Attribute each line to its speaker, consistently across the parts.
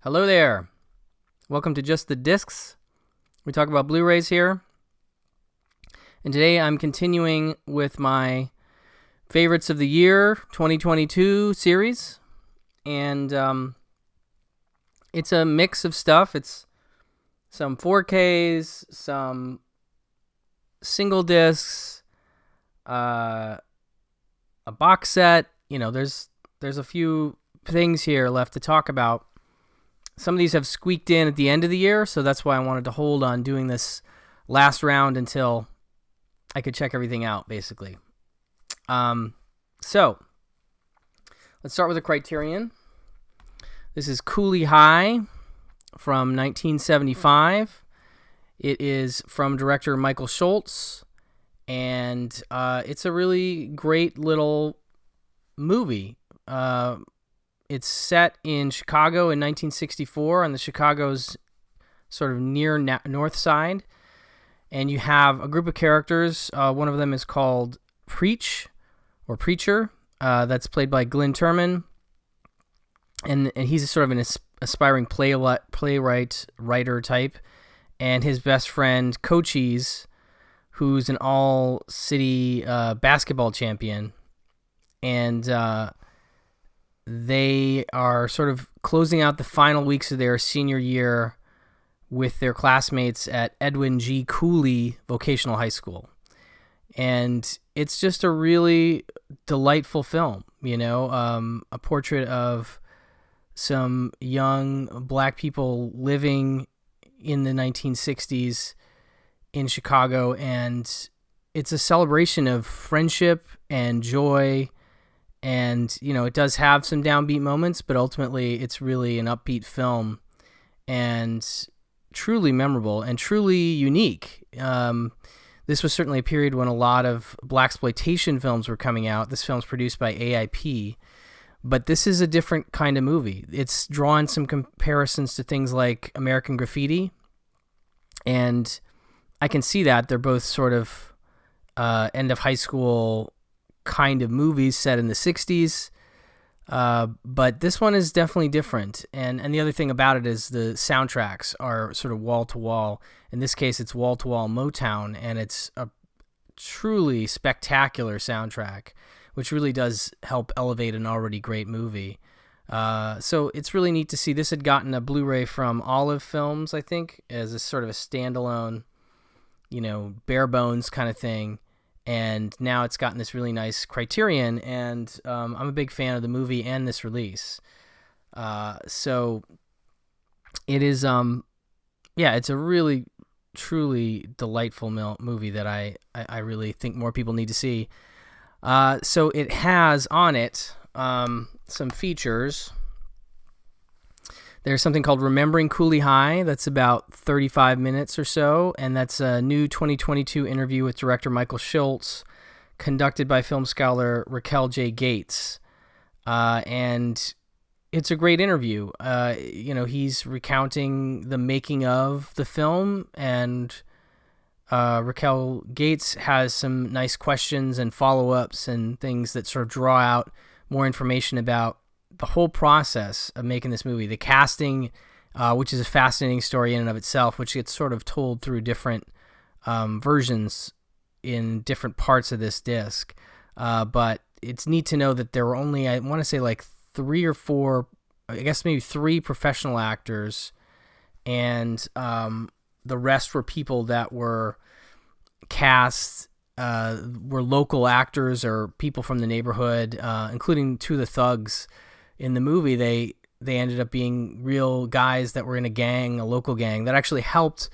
Speaker 1: Hello there. Welcome to Just the Discs. We talk about Blu-rays here. And today I'm continuing with my favorites of the year 2022 series. And it's a mix of stuff. It's some 4Ks, some single discs, a box set. You know, there's a few things here left to talk about. Some of these have squeaked in at the end of the year, so that's why I wanted to hold on doing this last round until I could check everything out, basically. So, let's start with the Criterion. This is Cooley High from 1975. It is from director Michael Schultz, and it's a really great little movie. It's set in Chicago in 1964 on the Chicago's sort of near north side. And you have a group of characters. One of them is called Preacher. That's played by Glynn Turman. And he's sort of an aspiring playwright, writer type. And his best friend, Cochise, who's an all-city basketball champion. And they are sort of closing out the final weeks of their senior year with their classmates at Edwin G. Cooley Vocational High School. And it's just a really delightful film, you know, a portrait of some young black people living in the 1960s in Chicago. And it's a celebration of friendship and joy. And, you know, it does have some downbeat moments, but ultimately it's really an upbeat film and truly memorable and truly unique. This was certainly a period when a lot of blaxploitation films were coming out. This film's produced by AIP, but this is a different kind of movie. It's drawn some comparisons to things like American Graffiti, and I can see that. They're both sort of end of high school kind of movies set in the 60s, but this one is definitely different. And the other thing about it is the soundtracks are sort of wall-to-wall. In this case, it's wall-to-wall Motown, and it's a truly spectacular soundtrack, which really does help elevate an already great movie. So it's really neat to see. This had gotten a Blu-ray from Olive Films, I think, as a sort of a standalone, you know, bare bones kind of thing. And now it's gotten this really nice Criterion, and I'm a big fan of the movie and this release. So it is, it's a really, truly delightful movie that I really think more people need to see. So it has on it some features. There's something called Remembering Cooley High. That's about 35 minutes or so, and that's a new 2022 interview with director Michael Schultz, conducted by film scholar Raquel J. Gates. And it's a great interview. You know, he's recounting the making of the film, and Raquel Gates has some nice questions and follow-ups and things that sort of draw out more information about the whole process of making this movie. The casting, which is a fascinating story in and of itself, which gets sort of told through different versions in different parts of this disc. But it's neat to know that there were only, I want to say like 3 or 4, I guess maybe 3 professional actors, and the rest were people that were cast, were local actors or people from the neighborhood, including 2 of the thugs in the movie. They ended up being real guys that were in a local gang that actually helped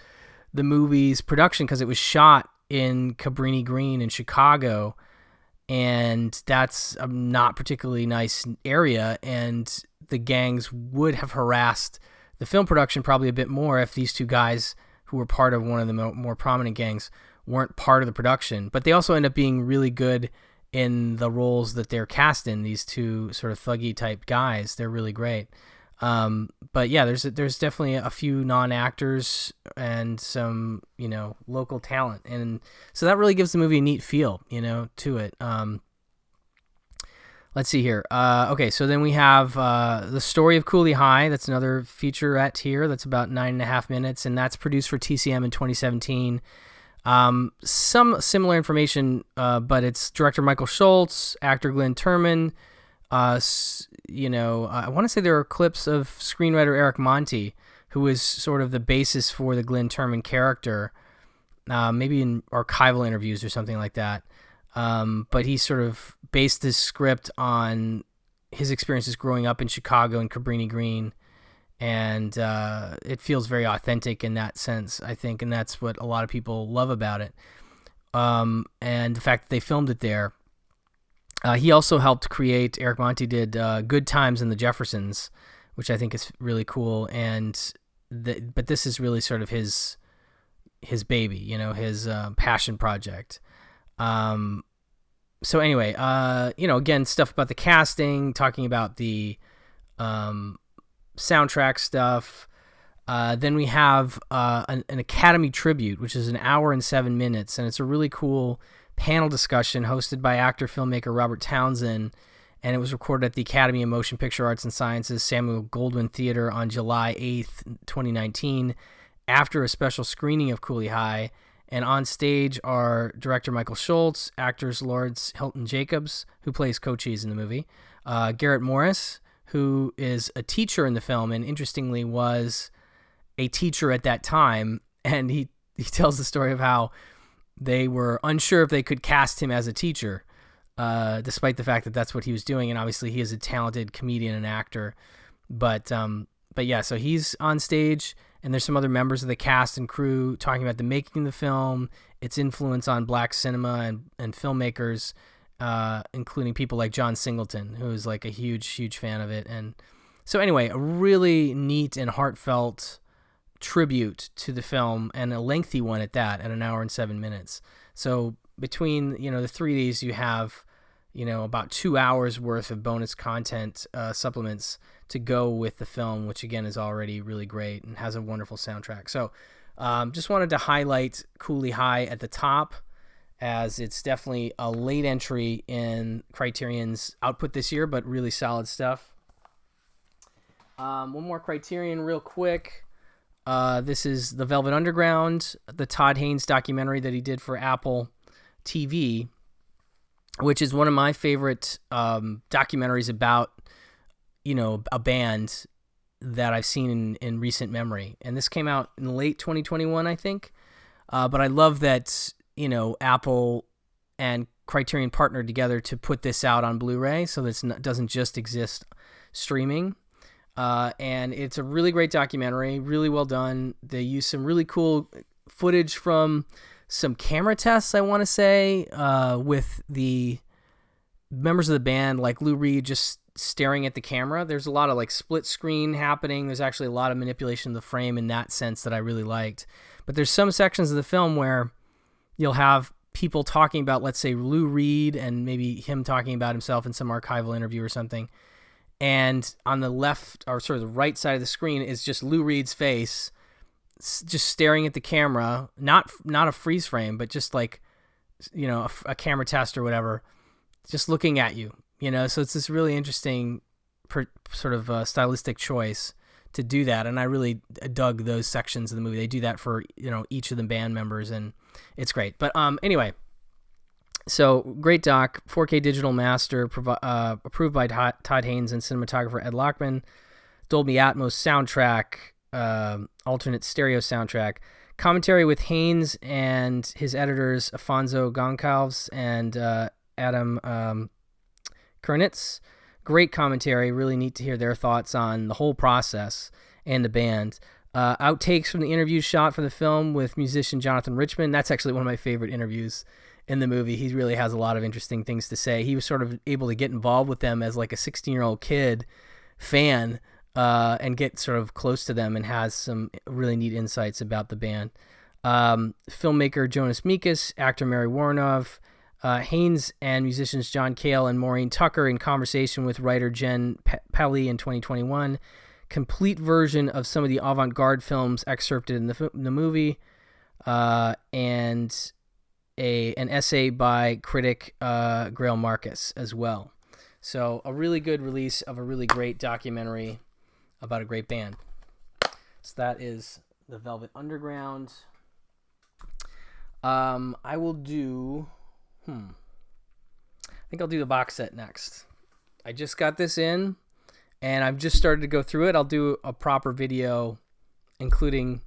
Speaker 1: the movie's production, because it was shot in Cabrini Green in Chicago, and that's a not particularly nice area, and the gangs would have harassed the film production probably a bit more if these 2 guys who were part of one of the more prominent gangs weren't part of the production. But they also end up being really good in the roles that they're cast in. These 2 sort of thuggy type guys, they're really great. But yeah, there's definitely a few non-actors and some, you know, local talent, and so that really gives the movie a neat feel, you know, to it. Let's see here. Okay, so then we have The Story of Cooley High. That's another featurette here. That's about 9.5 minutes, and that's produced for TCM in 2017. Some similar information, but it's director Michael Schultz, actor Glenn Turman. I want to say there are clips of screenwriter Eric Monti, who is sort of the basis for the Glenn Turman character, maybe in archival interviews or something like that. But he sort of based this script on his experiences growing up in Chicago and Cabrini Green, and it feels very authentic in that sense, I think, and that's what a lot of people love about it. And the fact that they filmed it there. He also helped create, Eric Monti did Good Times and the Jeffersons, which I think is really cool, but this is really sort of his baby, his passion project. So anyway, again, stuff about the casting, talking about the soundtrack stuff. Then we have an Academy tribute, which is 1 hour and 7 minutes, and it's a really cool panel discussion hosted by actor-filmmaker Robert Townsend, and it was recorded at the Academy of Motion Picture Arts and Sciences Samuel Goldwyn Theater on July 8th, 2019, after a special screening of Cooley High. And on stage are director Michael Schultz, actors Lawrence Hilton Jacobs, who plays Cochise in the movie, Garrett Morris, who is a teacher in the film, and interestingly was a teacher at that time, and he tells the story of how they were unsure if they could cast him as a teacher, despite the fact that that's what he was doing, and obviously he is a talented comedian and actor. But yeah, so he's on stage, and there's some other members of the cast and crew talking about the making of the film, its influence on black cinema and filmmakers, including people like John Singleton, who is like a huge fan of it. And so anyway, a really neat and heartfelt tribute to the film, and a lengthy one at that, at 1 hour and 7 minutes. So between the three of these, you have about 2 hours worth of bonus content, supplements to go with the film, which again is already really great and has a wonderful soundtrack. So just wanted to highlight Cooley High at the top, as it's definitely a late entry in Criterion's output this year, but really solid stuff. One more Criterion real quick. This is The Velvet Underground, the Todd Haynes documentary that he did for Apple TV, which is one of my favorite documentaries about, a band that I've seen in recent memory. And this came out in late 2021, I think. But I love that, Apple and Criterion partnered together to put this out on Blu-ray, so that it doesn't just exist streaming. And it's a really great documentary, really well done. They use some really cool footage from some camera tests, I want to say, with the members of the band, like Lou Reed just staring at the camera. There's a lot of like split screen happening. There's actually a lot of manipulation of the frame in that sense that I really liked. But there's some sections of the film where you'll have people talking about, let's say, Lou Reed, and maybe him talking about himself in some archival interview or something. And on the left, or sort of the right side of the screen, is just Lou Reed's face, just staring at the camera, not a freeze frame, but just like, a camera test or whatever, just looking at you, So it's this really interesting sort of stylistic choice to do that, and I really dug those sections of the movie. They do that for each of the band members, and it's great. But anyway. So, great doc, 4K digital master, approved by Todd Haynes and cinematographer Ed Lockman, Dolby Atmos soundtrack, alternate stereo soundtrack, commentary with Haynes and his editors Afonso Goncalves and Adam Kernitz. Great commentary, really neat to hear their thoughts on the whole process and the band. Outtakes from the interviews shot for the film with musician Jonathan Richman. That's actually one of my favorite interviews in the movie. He really has a lot of interesting things to say. He was sort of able to get involved with them as like a 16-year-old kid fan, and get sort of close to them, and has some really neat insights about the band. Filmmaker Jonas Mekas, actor Mary Warrenov, Haynes and musicians John Cale and Maureen Tucker in conversation with writer Jen Pelly in 2021. Complete version of some of the avant-garde films excerpted in the movie, and an essay by critic Grail Marcus as well. So a really good release of a really great documentary about a great band. So that is The Velvet Underground. I will do... I think I'll do the box set next. I just got this in, and I've just started to go through it. I'll do a proper video, including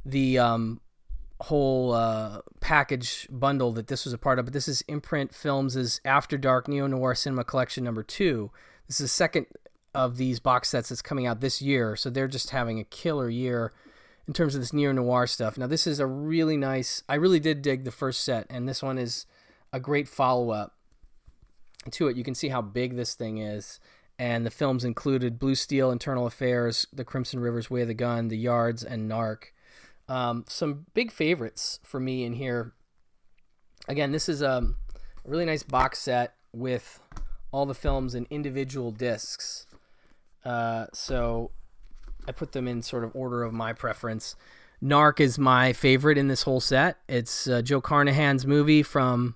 Speaker 1: the whole package bundle that this was a part of. But this is Imprint Films' After Dark Neo-Noir Cinema Collection number 2. This is the second of these box sets that's coming out this year, so they're just having a killer year in terms of this neo-noir stuff. Now, this is a really nice... I really did dig the first set, and this one is a great follow-up to it. You can see how big this thing is, and the films included Blue Steel, Internal Affairs, The Crimson River's Way of the Gun, The Yards, and Narc. Some big favorites for me in here. Again, this is a really nice box set with all the films in individual discs. So I put them in sort of order of my preference. Narc is my favorite in this whole set. It's Joe Carnahan's movie from,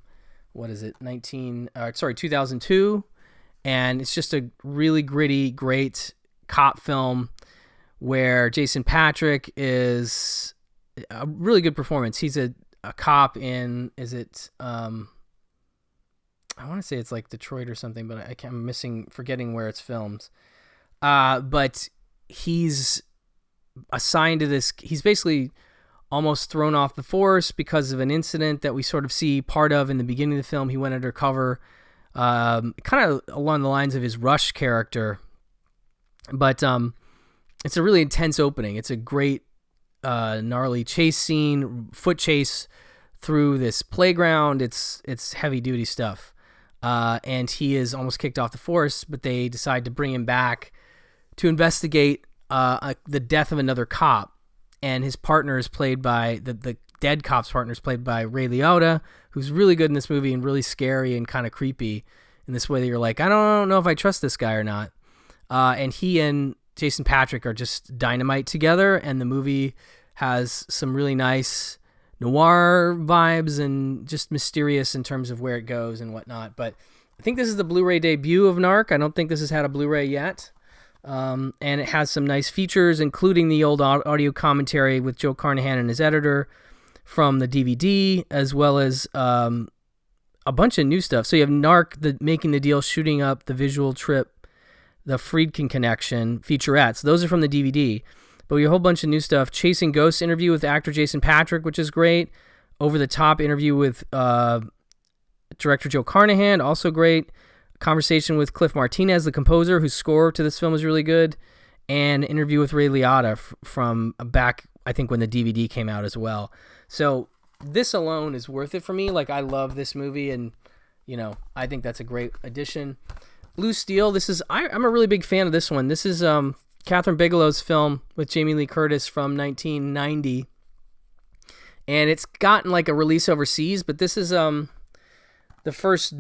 Speaker 1: 2002. And it's just a really gritty, great cop film where Jason Patric is a really good performance. He's a cop in, I want to say it's like Detroit or something, but I'm forgetting where it's filmed. But he's assigned to this, he's basically almost thrown off the force because of an incident that we sort of see part of in the beginning of the film. He went undercover, kind of along the lines of his Rush character. But it's a really intense opening. It's a great gnarly chase scene, foot chase through this playground. It's heavy duty stuff. And he is almost kicked off the force, but they decide to bring him back to investigate the death of another cop. And his partner is played by, the dead cop's partner is played by Ray Liotta, who's really good in this movie and really scary and kind of creepy in this way that you're like, I don't know if I trust this guy or not. And he and Jason Patric are just dynamite together, and the movie has some really nice noir vibes and just mysterious in terms of where it goes and whatnot. But I think this is the Blu-ray debut of Narc. I don't think this has had a Blu-ray yet. And it has some nice features, including the old audio commentary with Joe Carnahan and his editor from the DVD, as well as a bunch of new stuff. So you have Narc, Making the Deal, Shooting Up, The Visual Trip, The Friedkin Connection, featurettes. Those are from the DVD. But we have a whole bunch of new stuff. Chasing Ghosts interview with actor Jason Patric, which is great. Over the Top interview with director Joe Carnahan, also great. Conversation with Cliff Martinez, the composer, whose score to this film is really good. And interview with Ray Liotta from back, I think, when the DVD came out as well. So this alone is worth it for me. Like, I love this movie, and, I think that's a great addition. Blue Steel, I'm a really big fan of this one. This is Catherine Bigelow's film with Jamie Lee Curtis from 1990. And it's gotten like a release overseas, but this is the first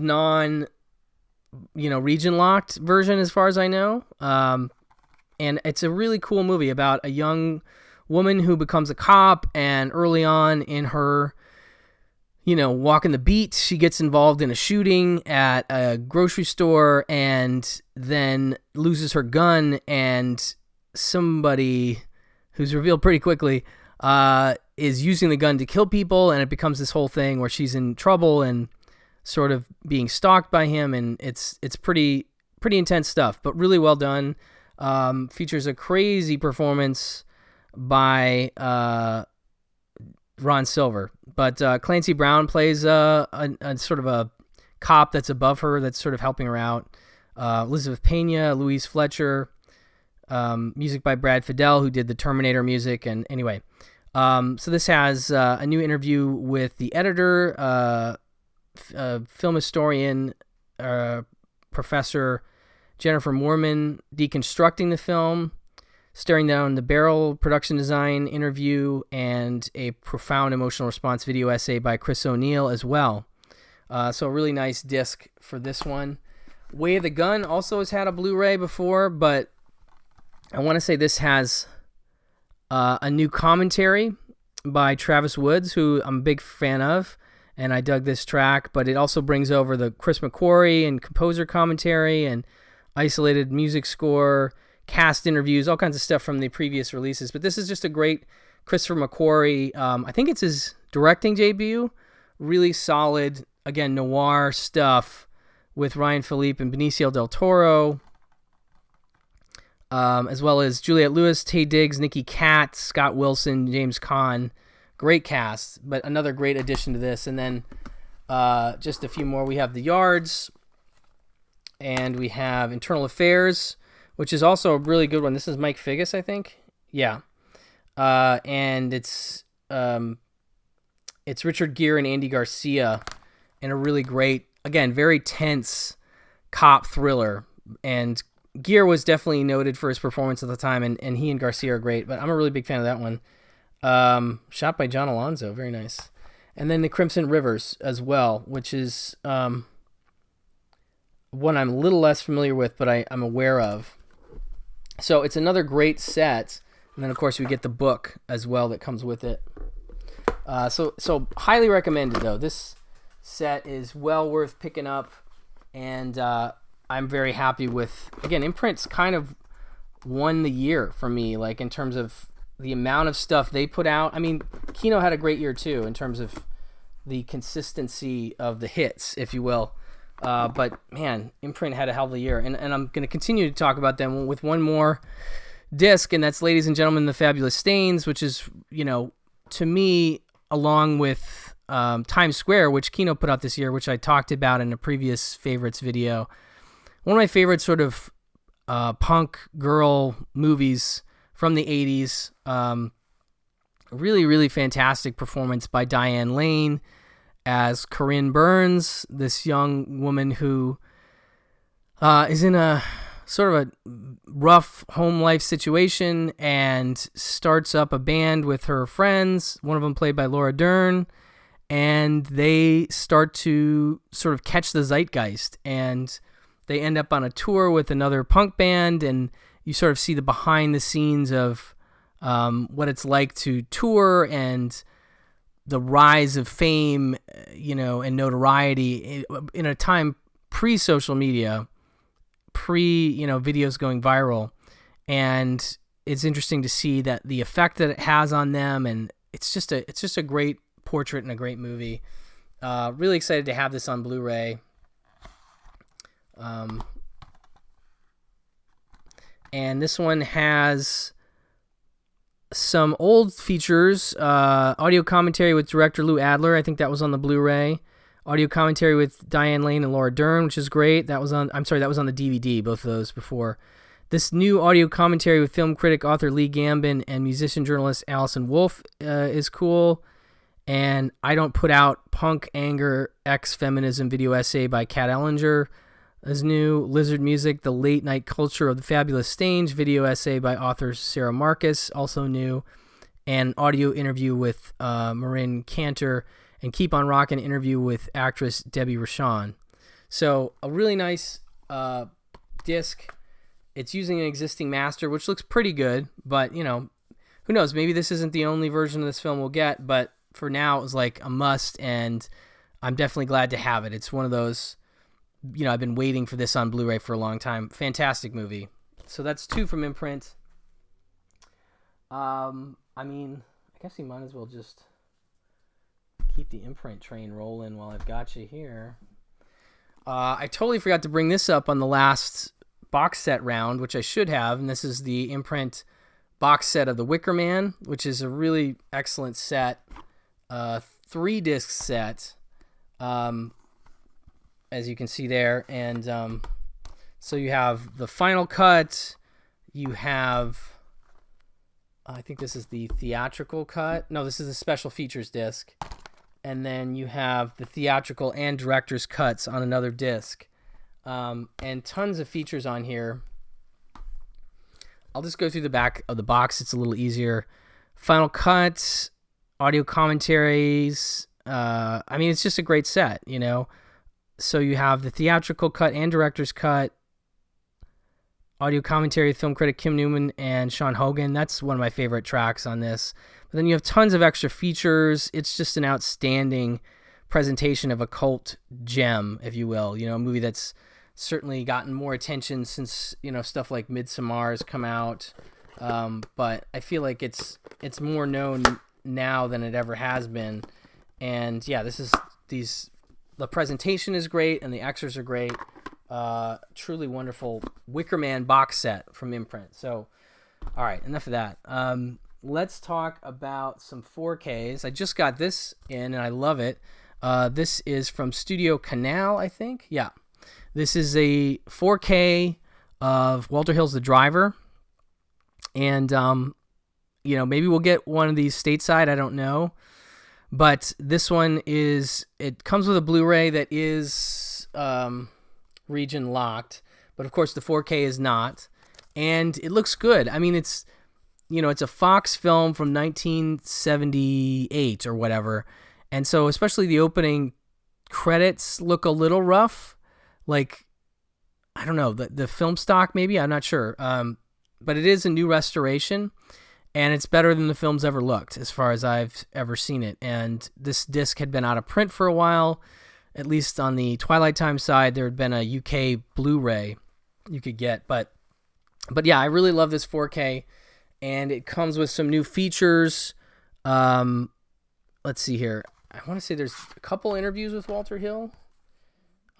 Speaker 1: region locked version as far as I know. And it's a really cool movie about a young woman who becomes a cop, and early on in her walking the beat, she gets involved in a shooting at a grocery store and then loses her gun, and somebody who's revealed pretty quickly is using the gun to kill people, and it becomes this whole thing where she's in trouble and sort of being stalked by him, and it's pretty intense stuff, but really well done. Features a crazy performance by Ron Silver, but Clancy Brown plays a sort of a cop that's above her, that's sort of helping her out. Elizabeth Pena, Louise Fletcher, music by Brad Fiedel, who did the Terminator music. And anyway, so this has a new interview with the editor, film historian, Professor Jennifer Moorman, deconstructing the film, staring down the barrel, production design interview, and a profound emotional response video essay by Chris O'Neill as well. So a really nice disc for this one. Way of the Gun also has had a Blu-ray before, but I want to say this has a new commentary by Travis Woods, who I'm a big fan of, and I dug this track, but it also brings over the Chris McQuarrie and composer commentary and isolated music score, cast interviews, all kinds of stuff from the previous releases. But this is just a great Christopher McQuarrie. I think it's his directing debut. Really solid, again, noir stuff with Ryan Philippe and Benicio del Toro, as well as Juliette Lewis, Taye Diggs, Nikki Katt, Scott Wilson, James Caan. Great cast, but another great addition to this. And then just a few more. We have The Yards, and we have Internal Affairs, which is also a really good one. This is Mike Figgis, I think. Yeah. And it's Richard Gere and Andy Garcia in a really great, again, very tense cop thriller. And Gere was definitely noted for his performance at the time, and he and Garcia are great, but I'm a really big fan of that one. Shot by John Alonzo, very nice. And then The Crimson Rivers as well, which is one I'm a little less familiar with, but I'm aware of. So it's another great set, and then of course we get the book as well that comes with it. So highly recommended though. This set is well worth picking up, and I'm very happy with. Again, Imprint's kind of won the year for me, like in terms of the amount of stuff they put out. I mean, Kino had a great year too in terms of the consistency of the hits, if you will. But man, Imprint had a hell of a year, and I'm going to continue to talk about them with one more disc, and that's Ladies and Gentlemen, The Fabulous Stains, which is, to me, along with Times Square, which Kino put out this year, which I talked about in a previous favorites video. One of my favorite sort of punk girl movies from the 80s. Really, really fantastic performance by Diane Lane as Corinne Burns, this young woman who is in a sort of a rough home life situation and starts up a band with her friends, one of them played by Laura Dern, and they start to sort of catch the zeitgeist, and they end up on a tour with another punk band, and you sort of see the behind the scenes of what it's like to tour and the rise of fame, and notoriety in a time pre-social media, videos going viral. And it's interesting to see that the effect that it has on them, and it's just a great portrait and a great movie. Really excited to have this on Blu-ray. And this one has some old features, audio commentary with director Lou Adler. I think that was on the Blu-ray. Audio commentary with Diane Lane and Laura Dern, which is great. That was on the DVD, both of those before. This new audio commentary with film critic author Lee Gambin and musician journalist Allison Wolfe is cool. And I Don't Put Out Punk Anger X Feminism video essay by Kat Ellinger is new. Lizard Music, The Late Night Culture of the Fabulous Stains video essay by author Sarah Marcus, also new. And audio interview with Marin Cantor, and Keep on Rockin' interview with actress Debbie Rochon. So a really nice disc. It's using an existing master, which looks pretty good, but who knows? Maybe this isn't the only version of this film we'll get, but for now it was like a must, and I'm definitely glad to have it. It's one of those, I've been waiting for this on Blu-ray for a long time. Fantastic movie. So that's 2 from Imprint. I guess you might as well just keep the Imprint train rolling while I've got you here. I totally forgot to bring this up on the last box set round, which I should have, and this is the Imprint box set of the Wicker Man, which is a really excellent set, 3-disc set, as you can see there. And so you have the final cut, you have, I think this is the theatrical cut. No, this is the special features disc. And then you have the theatrical and director's cuts on another disc. And tons of features on here. I'll just go through the back of the box. It's a little easier. Final cut, audio commentaries. It's just a great set, So you have the theatrical cut and director's cut. Audio commentary, film critic Kim Newman and Sean Hogan. That's one of my favorite tracks on this. But then you have tons of extra features. It's just an outstanding presentation of a cult gem, if you will. A movie that's certainly gotten more attention since stuff like Midsommar has come out, but I feel like it's more known now than it ever has been. And yeah, the presentation is great and the extras are great. Truly wonderful Wicker Man box set from Imprint. So, all right, enough of that. Let's talk about some 4Ks. I just got this in and I love it. This is from Studio Canal, I think. Yeah. This is a 4K of Walter Hill's The Driver. And, maybe we'll get one of these stateside. I don't know. But this one it comes with a Blu-ray that is region locked. But, of course, the 4K is not. And it looks good. I mean, it's a Fox film from 1978 or whatever. And so especially the opening credits look a little rough. Like, I don't know, the film stock maybe, I'm not sure. But it is a new restoration, and it's better than the film's ever looked as far as I've ever seen it. And this disc had been out of print for a while, at least on the Twilight Time side. There had been a UK Blu-ray you could get. But yeah, I really love this 4K, and it comes with some new features. Let's see here. I want to say there's a couple interviews with Walter Hill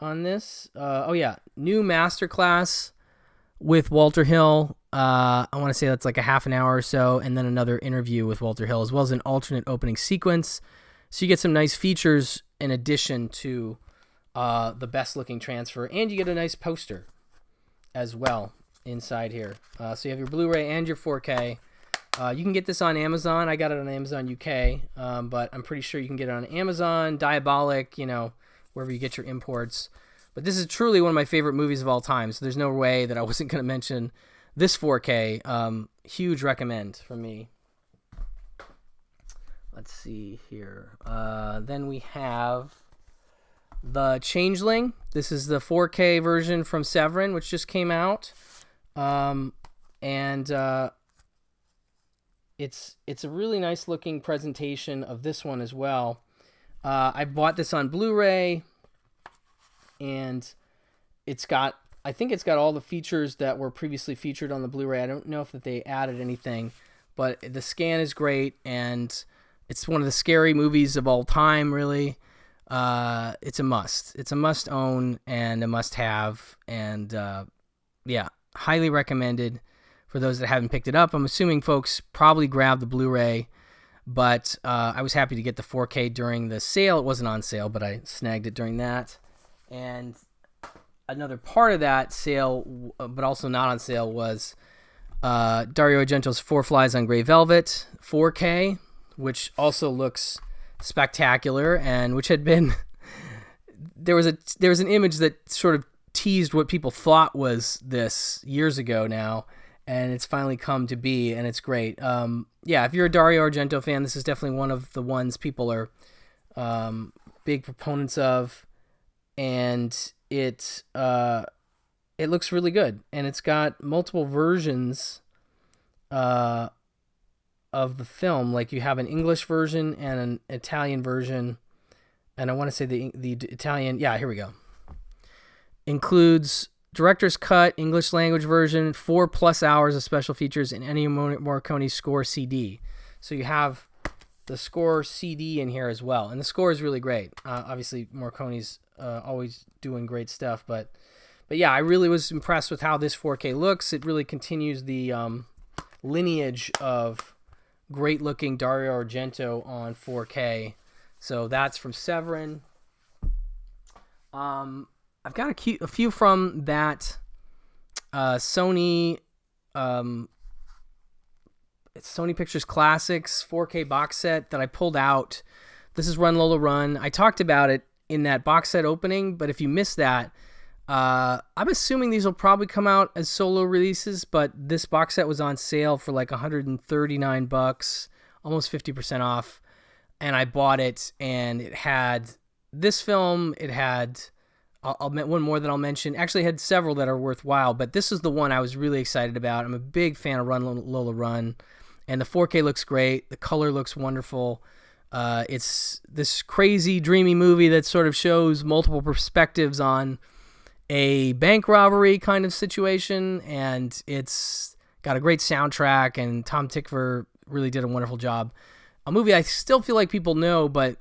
Speaker 1: on this. New masterclass with Walter Hill. I want to say that's like a half an hour or so, and then another interview with Walter Hill, as well as an alternate opening sequence. So you get some nice features in addition to the best looking transfer, and you get a nice poster as well inside here. So you have your Blu-ray and your 4K. You can get this on Amazon. I got it on Amazon UK, but I'm pretty sure you can get it on Amazon, Diabolic, wherever you get your imports. But this is truly one of my favorite movies of all time, so there's no way that I wasn't going to mention this 4K. Huge recommend from me. Let's see here. Then we have the Changeling. This is the 4K version from Severin, which just came out. It's a really nice looking presentation of this one as well. I bought this on Blu-ray, and I think it's got all the features that were previously featured on the Blu-ray. I don't know if they added anything, but the scan is great, and it's one of the scary movies of all time, really. It's a must. It's a must own and a must have, and yeah, highly recommended for those that haven't picked it up. I'm assuming folks probably grabbed the Blu-ray, but I was happy to get the 4K during the sale. It wasn't on sale, but I snagged it during that. And another part of that sale, but also not on sale, was Dario Argento's Four Flies on Grey Velvet 4K, which also looks spectacular, and which had been there was an image that sort of teased what people thought was this years ago now, and it's finally come to be, and it's great. Yeah, if you're a Dario Argento fan, this is definitely one of the ones people are big proponents of, and it looks really good, and it's got multiple versions of the film. Like, you have an English version and an Italian version, and I want to say the Italian, yeah, here we go, includes director's cut, English language version, 4+ hours of special features, and Ennio Morricone's score CD. So you have the score CD in here as well, and the score is really great. Obviously, Morricone's always doing great stuff, but yeah, I really was impressed with how this 4K looks. It really continues the lineage of great-looking Dario Argento on 4K. So that's from Severin. I've got a few from that Sony Pictures Classics 4K box set that I pulled out. This is Run Lola Run. I talked about it in that box set opening, but if you missed that, I'm assuming these will probably come out as solo releases, but this box set was on sale for like $139, almost 50% off, and I bought it, and it had this film, it had one more that I'll mention. Actually, it had several that are worthwhile, but this is the one I was really excited about. I'm a big fan of Run Lola Run, and the 4K looks great. The color looks wonderful. It's this crazy, dreamy movie that sort of shows multiple perspectives on a bank robbery kind of situation, and it's got a great soundtrack, and Tom Tykwer really did a wonderful job. A movie I still feel like people know, but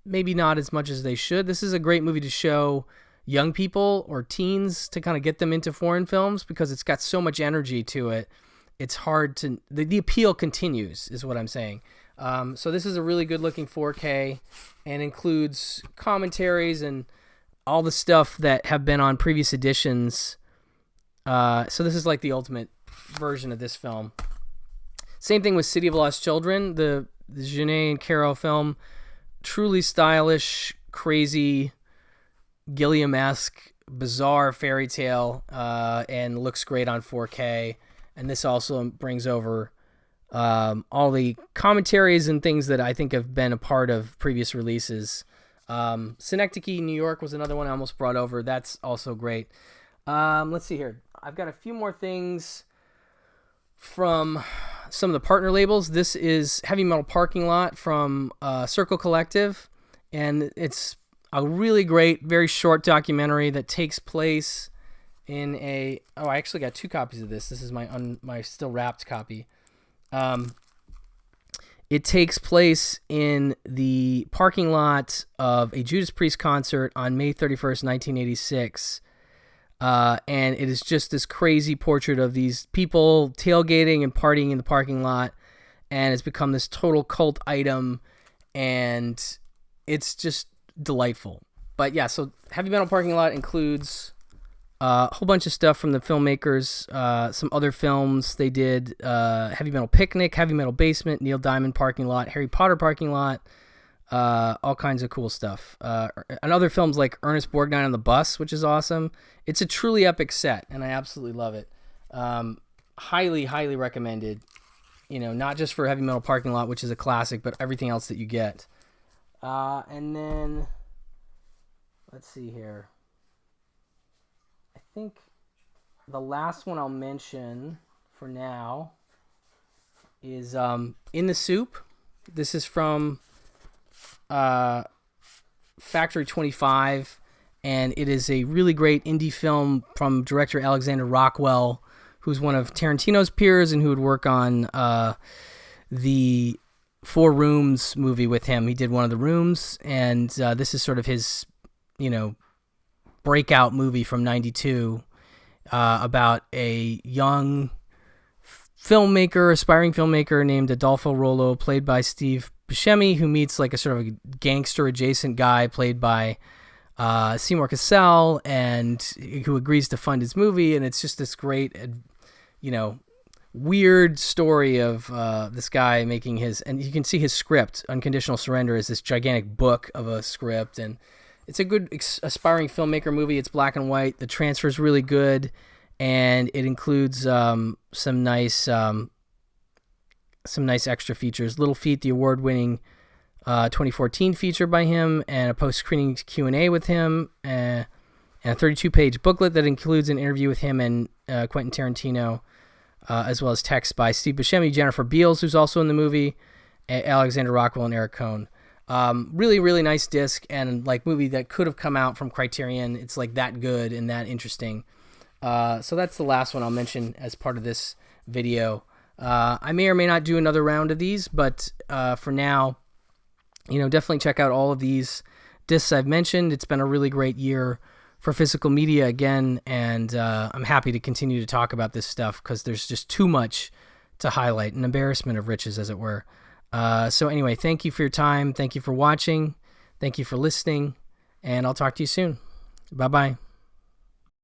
Speaker 1: maybe not as much as they should. This is a great movie to show young people or teens to kind of get them into foreign films because it's got so much energy to it. It's hard to... The appeal continues, is what I'm saying. So this is a really good-looking 4K and includes commentaries and all the stuff that have been on previous editions. So this is like the ultimate version of this film. Same thing with City of Lost Children, the Jeunet and Caro film. Truly stylish, crazy, Gilliam-esque, bizarre fairy tale, and looks great on 4K. And this also brings over all the commentaries and things that I think have been a part of previous releases. Synecdoche, New York was another one I almost brought over. That's also great. Let's see here. I've got a few more things from some of the partner labels. This is Heavy Metal Parking Lot from Circle Collective, and it's a really great, very short documentary that takes place in a... Oh, I actually got 2 copies of this. This is my still wrapped copy. It takes place in the parking lot of a Judas Priest concert on May 31st, 1986. And it is just this crazy portrait of these people tailgating and partying in the parking lot. And it's become this total cult item. And it's just delightful. But yeah, so Heavy Metal Parking Lot includes a whole bunch of stuff from the filmmakers, some other films they did, Heavy Metal Picnic, Heavy Metal Basement, Neil Diamond Parking Lot, Harry Potter Parking Lot, all kinds of cool stuff. And other films like Ernest Borgnine on the Bus, which is awesome. It's a truly epic set, and I absolutely love it. Highly, highly recommended. You know, not just for Heavy Metal Parking Lot, which is a classic, but everything else that you get. And then, let's see here. I think the last one I'll mention for now is In the Soup. This is from Factory 25, and it is a really great indie film from director Alexander Rockwell, who's one of Tarantino's peers and who would work on the Four Rooms movie with him. He did one of the rooms, and this is sort of his, breakout movie from 92 about a young aspiring filmmaker named Adolfo Rollo, played by Steve Buscemi, who meets like a sort of a gangster adjacent guy played by Seymour Cassell, and who agrees to fund his movie. And it's just this great, weird story of this guy making his, and you can see his script, Unconditional Surrender, is this gigantic book of a script, and it's a good aspiring filmmaker movie. It's black and white. The transfer is really good, and it includes some nice extra features. Little Feat, the award-winning 2014 feature by him, and a post-screening Q&A with him, and a 32-page booklet that includes an interview with him and Quentin Tarantino, as well as text by Steve Buscemi, Jennifer Beals, who's also in the movie, Alexander Rockwell, and Eric Cohn. Really, really nice disc, and like movie that could have come out from Criterion. It's like that good and that interesting. So that's the last one I'll mention as part of this video. I may or may not do another round of these, but for now, definitely check out all of these discs I've mentioned. It's been a really great year for physical media again, and I'm happy to continue to talk about this stuff because there's just too much to highlight, an embarrassment of riches, as it were. So anyway, thank you for your time. Thank you for watching. Thank you for listening, and I'll talk to you soon. Bye-bye.